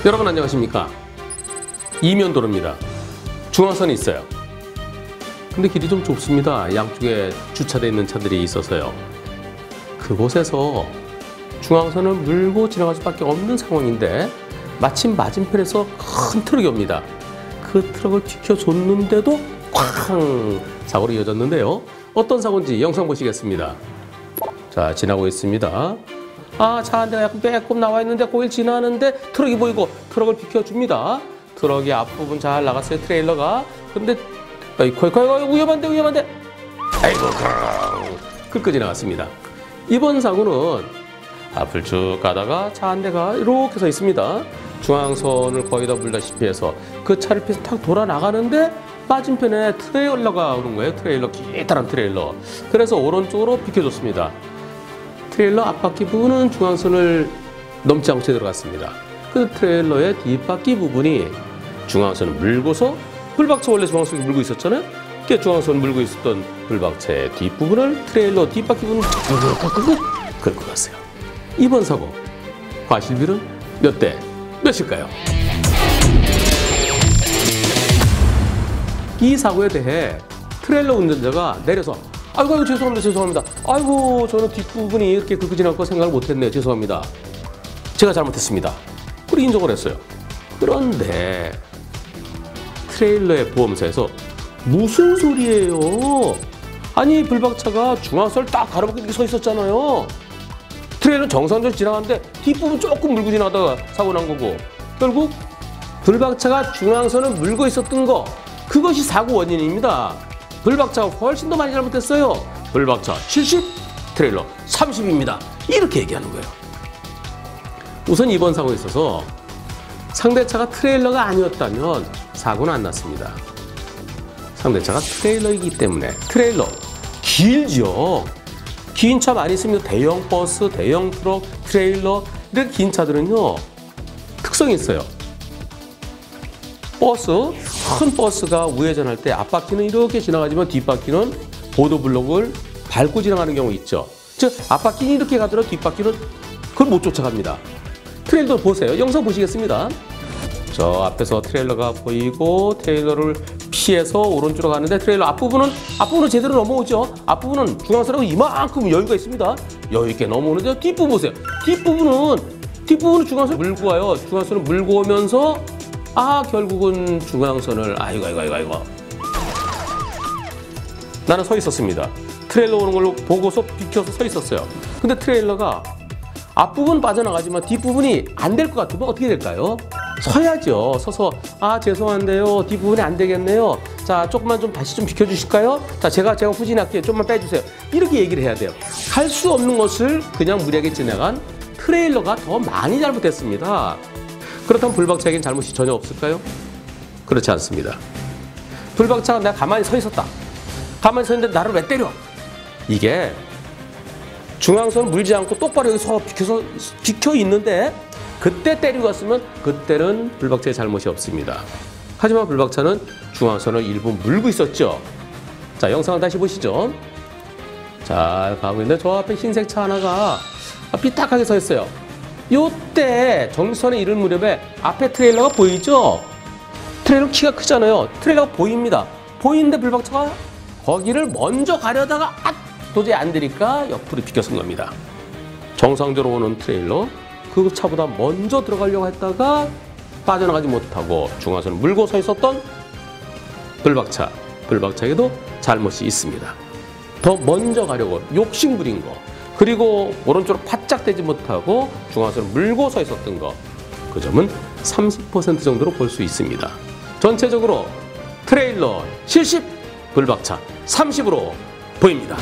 여러분 안녕하십니까? 이면도로입니다. 중앙선이 있어요. 근데 길이 좀 좁습니다. 양쪽에 주차되어 있는 차들이 있어서요. 그곳에서 중앙선을 물고 지나갈 수밖에 없는 상황인데 마침 맞은편에서 큰 트럭이 옵니다. 그 트럭을 비켜줬는데도 쾅! 사고로 이어졌는데요. 어떤 사고인지 영상 보시겠습니다. 자, 지나고 있습니다. 차 한 대가 약간 빼꼼 나와 있는데 거길 지나는데 트럭이 보이고 트럭을 비켜줍니다. 트럭이 앞부분 잘 나갔어요, 트레일러가. 근데 거의 위험한데 아이고 끝까지 나갔습니다. 이번 사고는 앞을 쭉 가다가 차 한 대가 이렇게 서 있습니다. 중앙선을 거의 다 물다시피 해서 그 차를 피해서 탁 돌아 나가는데 맞은편에 트레일러가 오는 거예요. 트레일러, 기다란 트레일러. 그래서 오른쪽으로 비켜줬습니다. 트레일러 앞바퀴 부분은 중앙선을 넘지 않고 들어갔습니다. 그 트레일러의 뒷바퀴 부분이 중앙선을 물고서 불박차 원래 중앙선이 물고 있었잖아요. 그 중앙선 물고 있었던 불박차의 뒷부분을 트레일러 뒷바퀴 부분을 긁고 갔어요. 이번 사고 과실비는 몇 대 몇일까요? 이 사고에 대해 트레일러 운전자가 내려서 아이고 죄송합니다. 아이고 저는 뒷부분이 이렇게 긁고 지날 거 생각을 못했네요. 죄송합니다. 제가 잘못했습니다. 그리고 인정을 했어요. 그런데 트레일러의 보험사에서 무슨 소리예요? 아니 불박차가 중앙선을 딱 가로막고 이렇게 서 있었잖아요. 트레일러 정상적으로 지나가는데 뒷부분 조금 물고 지나가다가 사고 난 거고 결국 불박차가 중앙선을 물고 있었던 거 그것이 사고 원인입니다. 불박차가 훨씬 더 많이 잘못했어요. 불박차 70, 트레일러 30입니다. 이렇게 얘기하는 거예요. 우선 이번 사고에 있어서 상대차가 트레일러가 아니었다면 사고는 안 났습니다. 상대차가 트레일러이기 때문에 트레일러 길죠. 긴 차 많이 있습니다. 대형 버스, 대형 트럭, 트레일러 이렇게 긴 차들은요 특성이 있어요. 큰 버스가 우회전할 때 앞바퀴는 이렇게 지나가지만 뒷바퀴는 보도블록을 밟고 지나가는 경우 있죠. 즉 앞바퀴는 이렇게 가더라도 뒷바퀴는 그걸 못 쫓아갑니다. 트레일러 보세요. 영상 보시겠습니다. 저 앞에서 트레일러가 보이고 트레일러를 피해서 오른쪽으로 가는데 트레일러 앞부분은 제대로 넘어오죠. 앞부분은 중앙선하고 이만큼 여유가 있습니다. 여유 있게 넘어오는데 뒷부분 보세요. 뒷부분은 중앙선을 물고 와요. 중앙선을 물고 오면서 결국은 중앙선을 아이고 나는 서 있었습니다. 트레일러 오는 걸로 보고서 비켜서 서 있었어요. 근데 트레일러가 앞부분 빠져나가지만 뒷부분이 안 될 것 같으면 어떻게 될까요? 서야죠. 서서 죄송한데요. 뒷부분이 안 되겠네요. 자, 조금만 좀 다시 좀 비켜주실까요? 자, 제가 후진할게요. 좀만 빼주세요. 이렇게 얘기를 해야 돼요. 할 수 없는 것을 그냥 무리하게 지나간 트레일러가 더 많이 잘못했습니다. 그렇다면 불박차에겐 잘못이 전혀 없을까요? 그렇지 않습니다. 불박차가 내가 가만히 서 있었다. 가만히 서 있는데 나를 왜 때려? 이게 중앙선 물지 않고 똑바로 여기서 비켜 있는데 그때 때리고 갔으면 그때는 불박차의 잘못이 없습니다. 하지만 불박차는 중앙선을 일부 물고 있었죠. 자, 영상을 다시 보시죠. 잘 가고 있는데 저 앞에 흰색 차 하나가 삐딱하게 서 있어요. 요때 정선에 이를 무렵에 앞에 트레일러가 보이죠? 트레일러 키가 크잖아요. 트레일러가 보입니다. 보이는데 불박차가 거기를 먼저 가려다가 도저히 안 되니까 옆으로 비껴선 겁니다. 정상적으로 오는 트레일러 그 차보다 먼저 들어가려고 했다가 빠져나가지 못하고 중앙선을 물고 서 있었던 불박차에게도 잘못이 있습니다. 더 먼저 가려고 욕심 부린 거 그리고 오른쪽으로 바짝 대지 못하고 중앙선을 물고 서 있었던 거 그 점은 30% 정도로 볼 수 있습니다. 전체적으로 트레일러 70, 불박차 30으로 보입니다.